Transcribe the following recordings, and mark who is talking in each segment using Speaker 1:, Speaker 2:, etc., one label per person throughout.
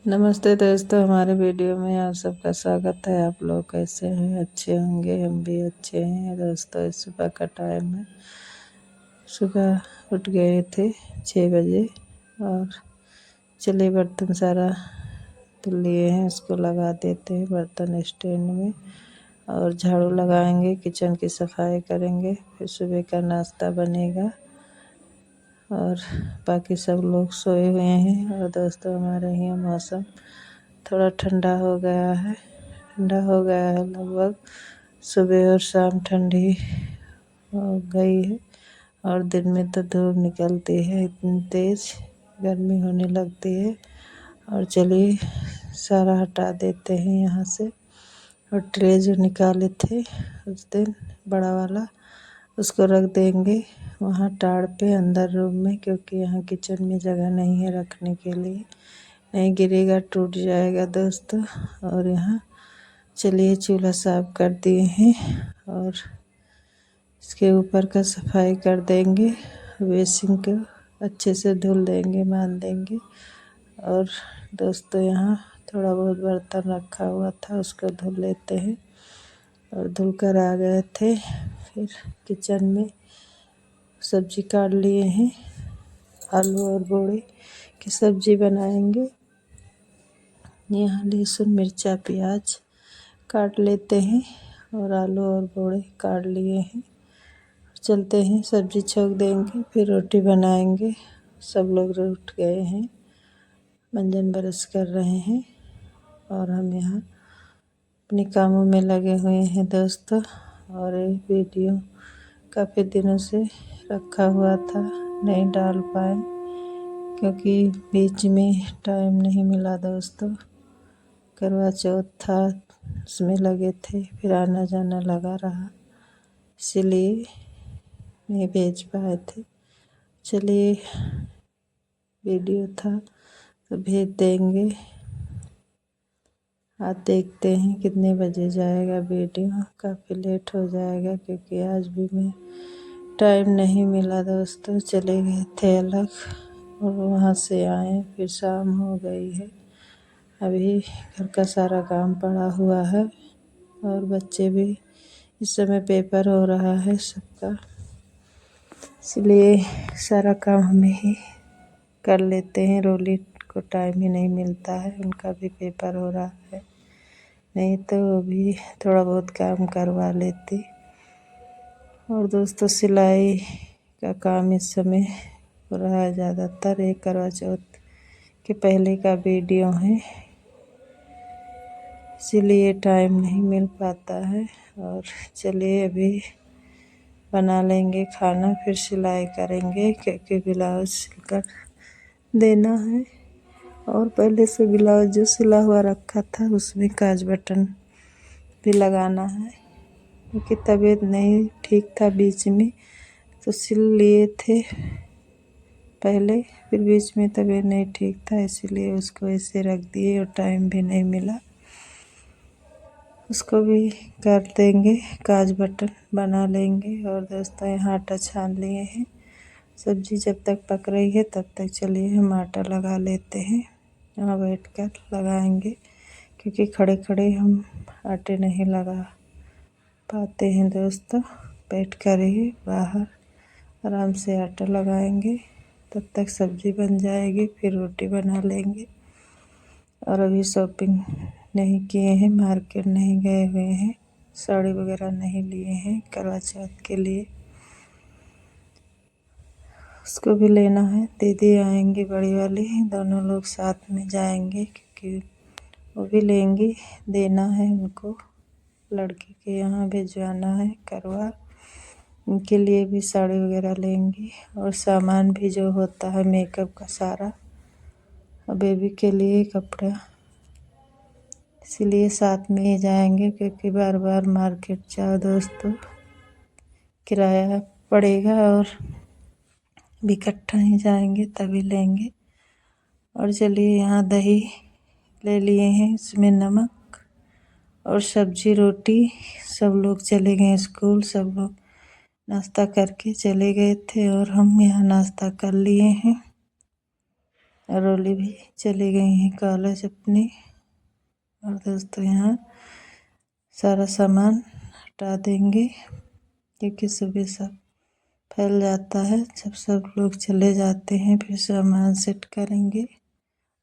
Speaker 1: नमस्ते दोस्तों, हमारे वीडियो में आप सबका स्वागत है। आप लोग कैसे हैं? अच्छे होंगे, हम भी अच्छे हैं। दोस्तों, इस सुबह का टाइम है। सुबह उठ गए थे 6 बजे और चले बर्तन सारा धुल लिए हैं, उसको लगा देते हैं बर्तन स्टैंड में और झाड़ू लगाएंगे, किचन की सफाई करेंगे, फिर सुबह का नाश्ता बनेगा और बाकी सब लोग सोए हुए हैं। और दोस्तों, हमारे यहाँ मौसम थोड़ा ठंडा हो गया है लगभग सुबह और शाम ठंडी हो गई है और दिन में तो धूप निकलती है, इतनी तेज़ गर्मी होने लगती है। और चलिए सारा हटा देते हैं यहाँ से। और ट्रे जो निकाले थे उस दिन बड़ा वाला, उसको रख देंगे वहाँ टाड़ पे अंदर रूम में, क्योंकि यहाँ किचन में जगह नहीं है रखने के लिए, नहीं गिरेगा, टूट जाएगा दोस्तों। और यहाँ चलिए चूल्हा साफ कर दिए हैं और इसके ऊपर का सफाई कर देंगे, बेसिन को अच्छे से धुल देंगे, मान देंगे। और दोस्तों, यहाँ थोड़ा बहुत बर्तन रखा हुआ था, उसको धुल लेते हैं। और धुल कर आ गए थे, फिर किचन में सब्जी काट लिए हैं, आलू और बोड़े की सब्जी बनाएंगे। यहाँ लहसुन मिर्चा प्याज काट लेते हैं और आलू और बोड़े काट लिए हैं। चलते हैं, सब्जी छोक देंगे, फिर रोटी बनाएंगे। सब लोग उठ गए हैं, मंजन ब्रश कर रहे हैं और हम यहाँ अपने कामों में लगे हुए हैं दोस्तों। और ये वीडियो काफ़ी दिनों से रखा हुआ था, नहीं डाल पाए क्योंकि बीच में टाइम नहीं मिला दोस्तों। करवा चौथ था, उसमें लगे थे, फिर आना जाना लगा रहा, इसीलिए नहीं भेज पाए थे। चलिए वीडियो था तो भेज देंगे। आज देखते हैं कितने बजे जाएगा वीडियो। काफ़ी लेट हो जाएगा क्योंकि आज भी मैं टाइम नहीं मिला दोस्तों। चले गए थे अलग और वहाँ से आए, फिर शाम हो गई है। अभी घर का सारा काम पड़ा हुआ है और बच्चे भी, इस समय पेपर हो रहा है सबका, इसलिए सारा काम हमें ही कर लेते हैं। रोली को टाइम ही नहीं मिलता है, उनका भी पेपर हो रहा है, नहीं तो वो भी थोड़ा बहुत काम करवा लेती। और दोस्तों, सिलाई का काम इस समय हो रहा है ज़्यादातर। एक करवा चौथ के पहले का वीडियो है, इसीलिए टाइम नहीं मिल पाता है। और चलिए अभी बना लेंगे खाना, फिर सिलाई करेंगे क्योंकि ब्लाउज सिलकर देना है। और पहले से ब्लाउज जो सिला हुआ रखा था उसमें काज बटन भी लगाना है, क्योंकि तबीयत नहीं ठीक था बीच में, तो सिल लिए थे पहले, फिर बीच में तबीयत नहीं ठीक था, इसीलिए उसको ऐसे रख दिए और टाइम भी नहीं मिला। उसको भी कर देंगे, काज बटन बना लेंगे। और दोस्तों, यहाँ आटा छान लिए हैं। सब्जी जब तक पक रही है तब तक चलिए हम आटा लगा लेते हैं। यहाँ बैठकर लगाएंगे क्योंकि खड़े खड़े हम आटे नहीं लगा पाते हैं दोस्तों। बैठकर ही बाहर आराम से आटा लगाएंगे, तब तक सब्जी बन जाएगी, फिर रोटी बना लेंगे। और अभी शॉपिंग नहीं किए हैं, मार्केट नहीं गए हुए हैं, साड़ी वगैरह नहीं लिए हैं करवा चौथ के लिए, उसको भी लेना है। दीदी आएंगी बड़ी वाली, दोनों लोग साथ में जाएंगे क्योंकि वो भी लेंगी, देना है उनको, लड़की के यहाँ भिजवाना है करवा, उनके लिए भी साड़ी वगैरह लेंगी। और सामान भी जो होता है मेकअप का सारा, और बेबी के लिए कपड़ा, इसीलिए साथ में ही जाएंगे क्योंकि बार बार मार्केट जाओ दोस्तों, किराया पड़ेगा, और भी इकट्ठा ही जाएंगे तभी लेंगे। और चलिए यहाँ दही ले लिए हैं, इसमें नमक और सब्जी रोटी। सब लोग चले गए स्कूल, सब लोग नाश्ता करके चले गए थे और हम यहाँ नाश्ता कर लिए हैं। रोली भी चली गई हैं कॉलेज अपनी। और दोस्तों यहाँ सारा सामान हटा देंगे क्योंकि सुबह सब फैल जाता है। जब सब लोग चले जाते हैं फिर सामान सेट करेंगे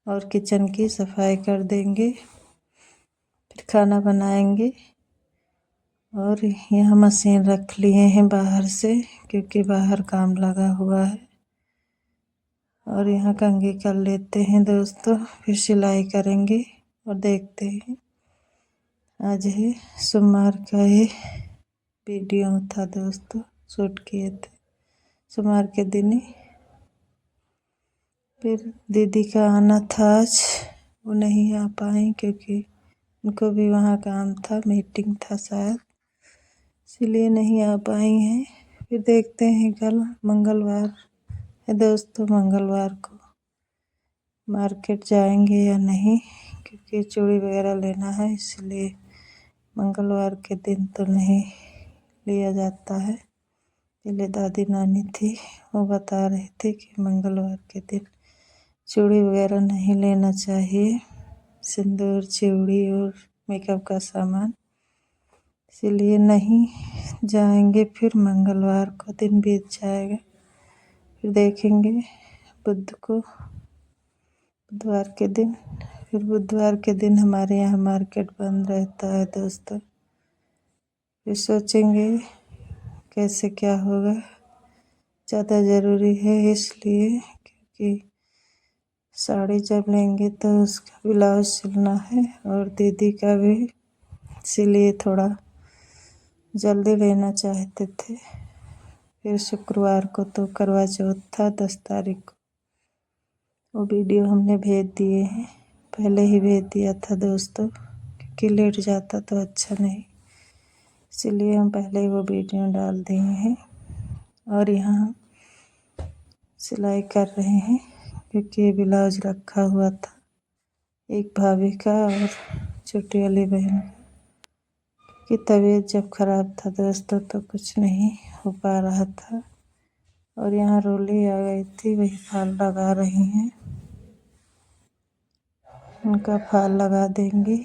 Speaker 1: और किचन की सफाई कर देंगे, फिर खाना बनाएंगे। और यहाँ मशीन रख लिए हैं बाहर से क्योंकि बाहर काम लगा हुआ है। और यहाँ कंघी कर लेते हैं दोस्तों, फिर सिलाई करेंगे। और देखते हैं आज है सोमवार का ये वीडियो था दोस्तों, शूट किए थे सोमवार के दिन ही। फिर दीदी का आना था आज, वो नहीं आ पाई क्योंकि उनको भी वहाँ काम था, मीटिंग था शायद, इसलिए नहीं आ पाई हैं। फिर देखते हैं कल मंगलवार है दोस्तों, मंगलवार को मार्केट जाएंगे या नहीं, क्योंकि चूड़ी वगैरह लेना है, इसलिए मंगलवार के दिन तो नहीं लिया जाता है। पहले दादी नानी थी वो बता रही थी कि मंगलवार के दिन चूड़ी वगैरह नहीं लेना चाहिए, सिंदूर चूड़ी और मेकअप का सामान, इसीलिए नहीं जाएंगे। फिर मंगलवार को दिन बीत जाएगा, फिर देखेंगे बुधवार के दिन। फिर बुधवार के दिन हमारे यहाँ मार्केट बंद रहता है दोस्तों। फिर सोचेंगे कैसे क्या होगा, ज़्यादा ज़रूरी है इसलिए, क्योंकि साड़ी जब लेंगे तो उसका ब्लाउज सिलना है और दीदी का भी, इसीलिए थोड़ा जल्दी लेना चाहते थे। फिर शुक्रवार को तो करवा चौथ था 10 तारीख को, वो वीडियो हमने भेज दिए हैं, पहले ही भेज दिया था दोस्तों क्योंकि लेट जाता तो अच्छा नहीं, इसीलिए हम पहले ही वो वीडियो डाल दिए हैं। और यहाँ हम सिलाई कर रहे हैं क्योंकि ब्लाउज रखा हुआ था एक भाभी का और छोटी वाली बहन की तबीयत जब ख़राब था दोस्तों तो कुछ नहीं हो पा रहा था। और यहाँ रोली आ गई थी, वही फाल लगा रही हैं, उनका फाल लगा देंगे।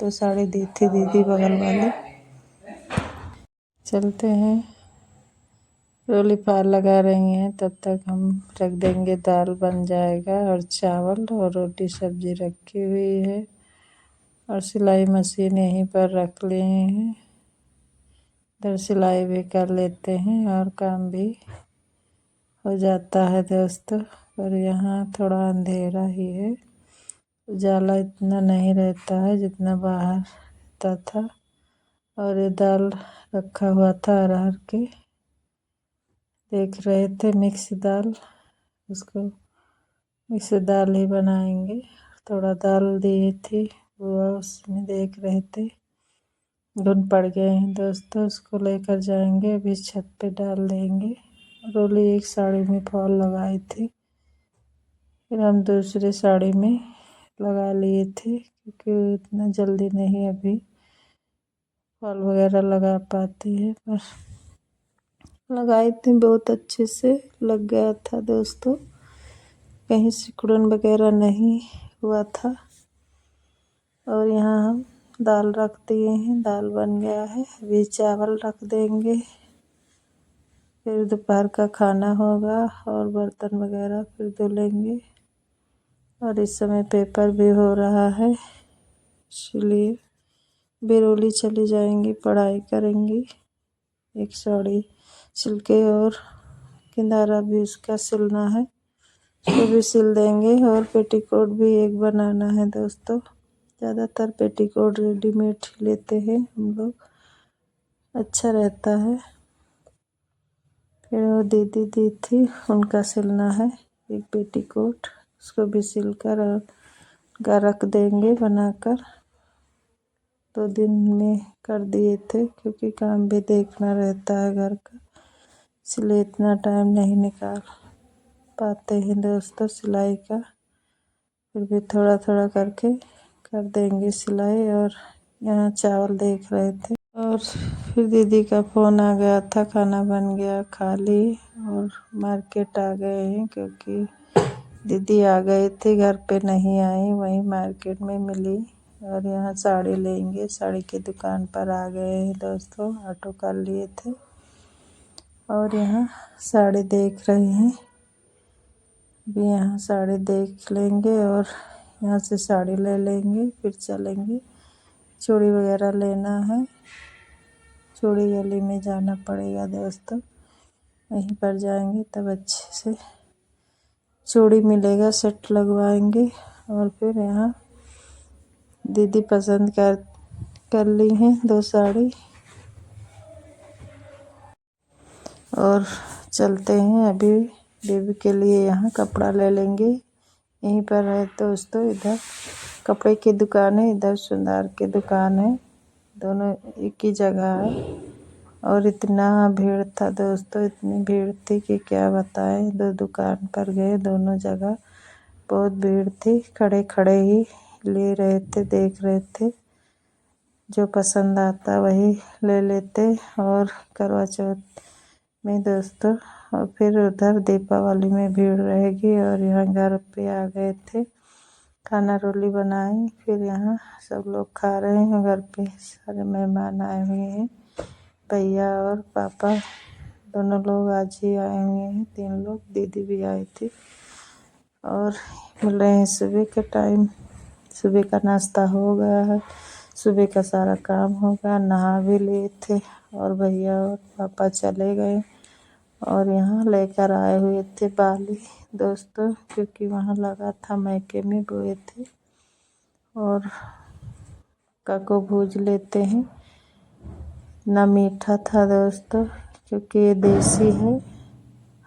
Speaker 1: तो साड़ी दी थी दीदी बगल वाले। चलते हैं, रोली फाल लगा रही हैं, तब तक हम रख देंगे, दाल बन जाएगा और चावल और रोटी सब्जी रखी हुई है। और सिलाई मशीन यहीं पर रख लिए हैं, इधर सिलाई भी कर लेते हैं और काम भी हो जाता है दोस्तों। पर यहाँ थोड़ा अंधेरा ही है, उजाला इतना नहीं रहता है जितना बाहर रहता था। और ये दाल रखा हुआ था अरहर के, देख रहे थे मिक्स दाल, उसको मिक्स दाल ही बनाएंगे। थोड़ा दाल दी थी वो उसमें देख रहे थे, धुन पड़ गए हैं दोस्तों, उसको लेकर जाएंगे, अभी छत पे डाल देंगे। रोली एक साड़ी में फॉल लगाई थी, फिर हम दूसरी साड़ी में लगा लिए थे क्योंकि इतना जल्दी नहीं अभी फॉल वगैरह लगा पाती है, पर लगाई थी, बहुत अच्छे से लग गया था दोस्तों, कहीं सिकुड़न वगैरह नहीं हुआ था। और यहाँ हम दाल रख दिए हैं, दाल बन गया है, अभी चावल रख देंगे, फिर दोपहर का खाना होगा और बर्तन वगैरह फिर धुलेंगे। और इस समय पेपर भी हो रहा है, इसलिए बिरोली चली जाएंगी, पढ़ाई करेंगी। एक साड़ी सिल के और किनारा भी उसका सिलना है, उसको भी सिल देंगे। और पेटीकोट भी एक बनाना है दोस्तों, ज़्यादातर पेटीकोट रेडीमेड ही लेते हैं हम लोग, अच्छा रहता है। फिर वो दीदी दी थी उनका सिलना है एक पेटीकोट, उसको भी सिलकर और रख देंगे बनाकर। 2 दिन में कर दिए थे क्योंकि काम भी देखना रहता है घर का, इसलिए इतना टाइम नहीं निकाल पाते हैं दोस्तों सिलाई का, फिर भी थोड़ा थोड़ा करके कर देंगे सिलाई। और यहाँ चावल देख रहे थे और फिर दीदी का फ़ोन आ गया था, खाना बन गया, खा ली और मार्केट आ गए हैं क्योंकि दीदी आ गए थे, घर पे नहीं आई, वहीं मार्केट में मिली और यहाँ साड़ी लेंगे, साड़ी की दुकान पर आ गए हैं दोस्तों। ऑटो कर लिए थे और यहाँ साड़ी देख रहे हैं। भी यहाँ साड़ी देख लेंगे और यहाँ से साड़ी ले लेंगे, फिर चलेंगे। चूड़ी वगैरह लेना है, चूड़ी गली में जाना पड़ेगा दोस्तों, वहीं पर जाएंगे तब अच्छे से चूड़ी मिलेगा, सेट लगवाएंगे। और फिर यहाँ दीदी पसंद कर ली हैं 2 साड़ी और चलते हैं। अभी बेबी के लिए यहाँ कपड़ा ले लेंगे, यहीं पर है दोस्तों। इधर कपड़े की दुकान है, इधर सुनार की दुकान है, दोनों एक ही जगह है। और इतना भीड़ था दोस्तों, इतनी भीड़ थी कि क्या बताएं। 2 दुकान पर गए, दोनों जगह बहुत भीड़ थी। खड़े खड़े ही ले रहे थे, देख रहे थे, जो पसंद आता वही ले लेते। और करवा चौथ में दोस्तों, और फिर उधर दीपावली में भीड़ रहेगी। और यहाँ घर पे आ गए थे, खाना रोली बनाई, फिर यहाँ सब लोग खा रहे हैं। घर पे सारे मेहमान आए हुए हैं, भैया और पापा दोनों लोग आज ही आए हुए हैं, 3 लोग, दीदी भी आई थी। और मिल रहे हैं सुबह के टाइम। सुबह का नाश्ता हो गया है, सुबह का सारा काम हो गया, नहा भी लिए थे और भैया और पापा चले गए। और यहाँ लेकर आए हुए थे बाली दोस्तों, क्योंकि वहाँ लगा था मैके में बोए थे। और मक्का को भूज लेते हैं, ना मीठा था दोस्तों, क्योंकि ये देसी है,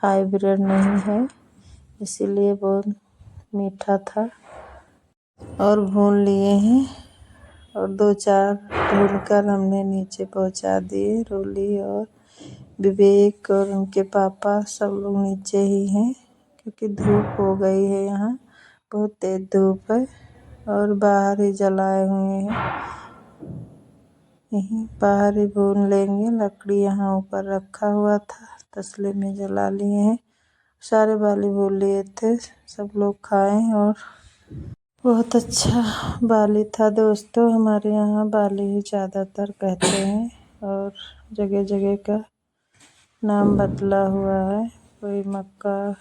Speaker 1: हाइब्रिड नहीं है, इसीलिए बहुत मीठा था। और भून लिए हैं और 2-4 भूनकर हमने नीचे पहुंचा दिए। रोली और विवेक और उनके पापा सब लोग नीचे ही हैं, क्योंकि धूप हो गई है, यहाँ बहुत तेज धूप है। और बाहर ही जलाए हुए हैं, यहीं बाहर ही भून लेंगे। लकड़ी यहाँ ऊपर रखा हुआ था, तसले में जला लिए हैं। सारे बाली भून लिए थे, सब लोग खाएं। और बहुत अच्छा बाली था दोस्तों, हमारे यहाँ बाली ही ज़्यादातर कहते हैं, और जगह जगह का नाम बदला हुआ है। कोई मक्का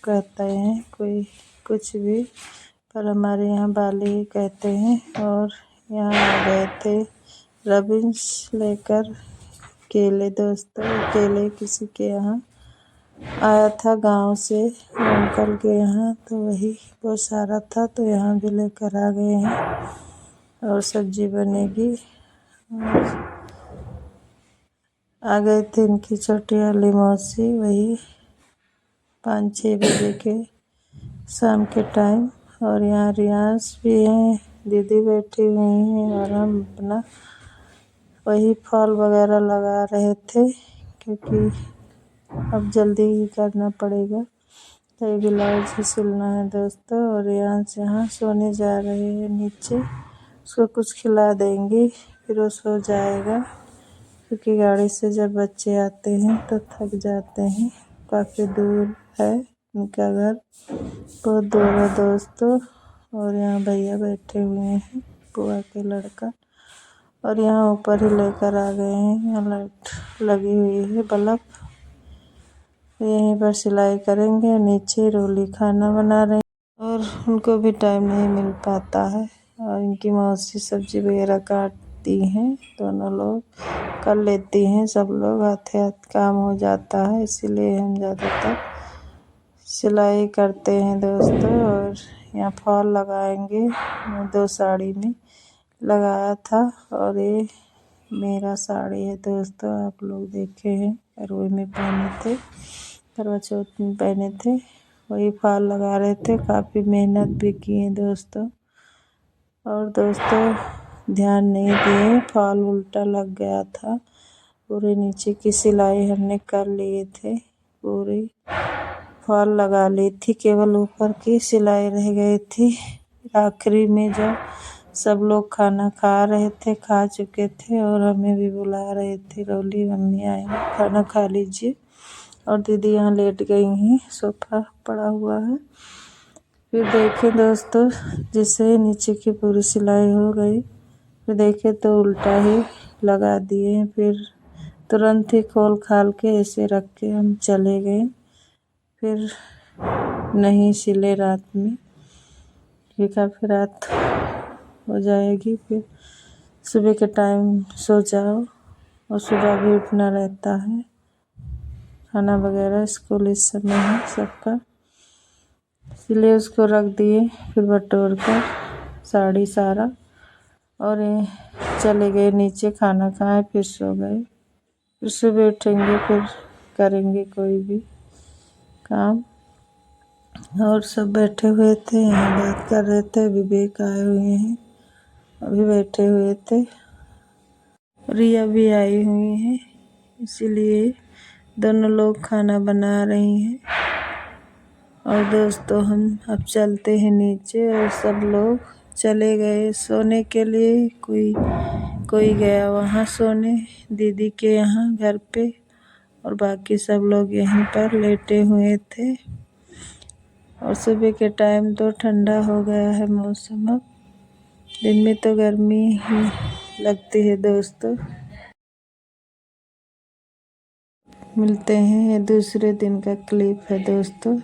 Speaker 1: कहते हैं, कोई कुछ भी, पर हमारे यहाँ बाली ही कहते हैं। और यहाँ आ गए थे रबिन्स लेकर केले दोस्तों, केले किसी के यहाँ आया था गांव से अंकल के यहाँ, तो वही बहुत सारा था, तो यहाँ भी लेकर आ गए हैं और सब्जी बनेगी। और आ गए थे इनकी छोटी वाली मौसी, वही 5-6 बजे के शाम के टाइम। और यहाँ रियांश भी हैं, दीदी बैठी हुई हैं, और हम अपना वही फल वगैरह लगा रहे थे, क्योंकि अब जल्दी ही करना पड़ेगा, कई ब्लाउज ही सिलना है दोस्तों। और यहाँ सोने जा रहे हैं नीचे, उसको कुछ खिला देंगे फिर वो सो जाएगा, क्योंकि गाड़ी से जब बच्चे आते हैं तो थक जाते हैं। काफ़ी दूर है उनका घर, बहुत दूर है दोस्तों। और यहाँ भैया बैठे हुए हैं, बुआ के लड़का, और यहाँ ऊपर ही लेकर आ गए हैं। यहाँ लाइट लगी हुई है, बल्ब, यहीं पर सिलाई करेंगे। नीचे रोली खाना बना रहे हैं, और उनको भी टाइम नहीं मिल पाता है। और इनकी मौसी सब्जी वगैरह काटती हैं, दोनों लोग कर लेती हैं, सब लोग हाथे हाथ काम हो जाता है, इसीलिए हम ज़्यादातर सिलाई करते हैं दोस्तों। और यहाँ फॉल लगाएंगे, 2 साड़ी में लगाया था, और ये मेरा साड़ी है दोस्तों, आप लोग देखे हैं, करवे में पहने थे, करवा चौथ में पहने थे, वही फॉल लगा रहे थे। काफ़ी मेहनत भी किए दोस्तों, और दोस्तों ध्यान नहीं दिए, फॉल उल्टा लग गया था। पूरे नीचे की सिलाई हमने कर लिए थे, पूरी फॉल लगा ली थी, केवल ऊपर की सिलाई रह गई थी। आखिरी में जब सब लोग खाना खा रहे थे, खा चुके थे, और हमें भी बुला रहे थे, रोली मम्मी आई हैं, खाना खा लीजिए। और दीदी यहाँ लेट गई हैं, सोफा पड़ा हुआ है, फिर देखे दोस्तों, जैसे नीचे की पूरी सिलाई हो गई, फिर देखे तो उल्टा ही लगा दिए। फिर तुरंत ही खोल खाल के ऐसे रख के हम चले गए। फिर नहीं सिले रात में, फिर काफ़ी रात हो जाएगी। फिर सुबह के टाइम सो जाओ और सुबह भी उठना रहता है। खाना वगैरह स्कूल इस समय है सबका, इसलिए उसको रख दिए। फिर बटोर कर साड़ी सारा और चले गए नीचे, खाना खाए, फिर सो गए। फिर सुबह उठेंगे, फिर करेंगे कोई भी काम। और सब बैठे हुए थे, यहाँ बात कर रहे थे। विवेक आए हुए हैं, अभी बैठे हुए थे। रिया भी आई हुई है, इसीलिए दोनों लोग खाना बना रही हैं। और दोस्तों, हम अब चलते हैं नीचे और सब लोग चले गए सोने के लिए। कोई गया वहाँ सोने दीदी के यहाँ घर पे, और बाकी सब लोग यहीं पर लेटे हुए थे। और सुबह के टाइम तो ठंडा हो गया है मौसम। अब दिन में तो गर्मी ही लगती है दोस्तों। मिलते हैं, ये दूसरे दिन का क्लिप है दोस्तों।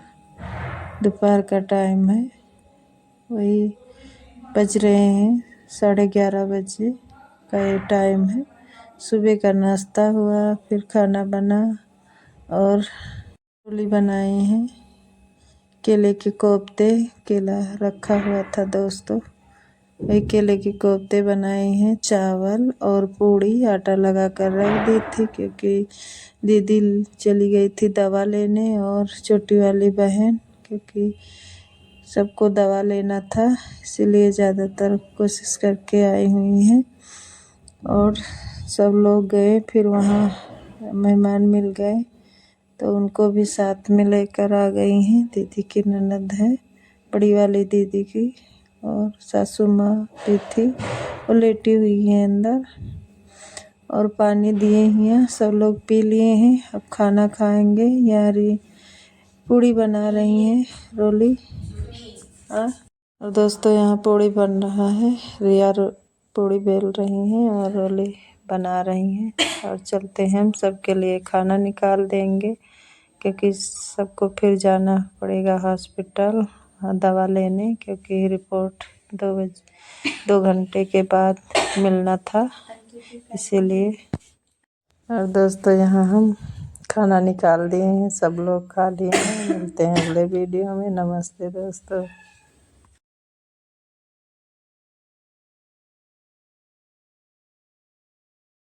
Speaker 1: दोपहर का टाइम है, वही बज रहे हैं 11:30 बजे का ये टाइम है। सुबह का नाश्ता हुआ, फिर खाना बना और रोली बनाए हैं, केले के कोफ्ते। केला रखा हुआ था दोस्तों, वही केले के कोफ्ते बनाए हैं। चावल और पूड़ी आटा लगा कर रख दी थी, क्योंकि दीदी चली गई थी दवा लेने, और छोटी वाली बहन, क्योंकि सबको दवा लेना था, इसीलिए ज़्यादातर कोशिश करके आई हुई हैं। और सब लोग गए, फिर वहाँ मेहमान मिल गए तो उनको भी साथ में लेकर आ गई हैं। दीदी की ननद है, बड़ी वाली दीदी की, और सासू माँ भी थी, वो लेटी हुई है अंदर। और पानी दिए हैं, सब लोग पी लिए हैं। अब खाना खाएंगे। यारी पूड़ी बना रही हैं, रोली। और दोस्तों, यहाँ पूड़ी बन रहा है। रिया पूड़ी बेल रही हैं और रोली बना रही हैं। और चलते हैं, हम सबके लिए खाना निकाल देंगे, क्योंकि सबको फिर जाना पड़ेगा हॉस्पिटल दवा लेने, क्योंकि रिपोर्ट 2 घंटे के बाद मिलना था, इसीलिए। और दोस्तों, यहाँ हम खाना निकाल दिए हैं, सब लोग खा लिए हैं। मिलते हैं अगले वीडियो में। नमस्ते दोस्तों।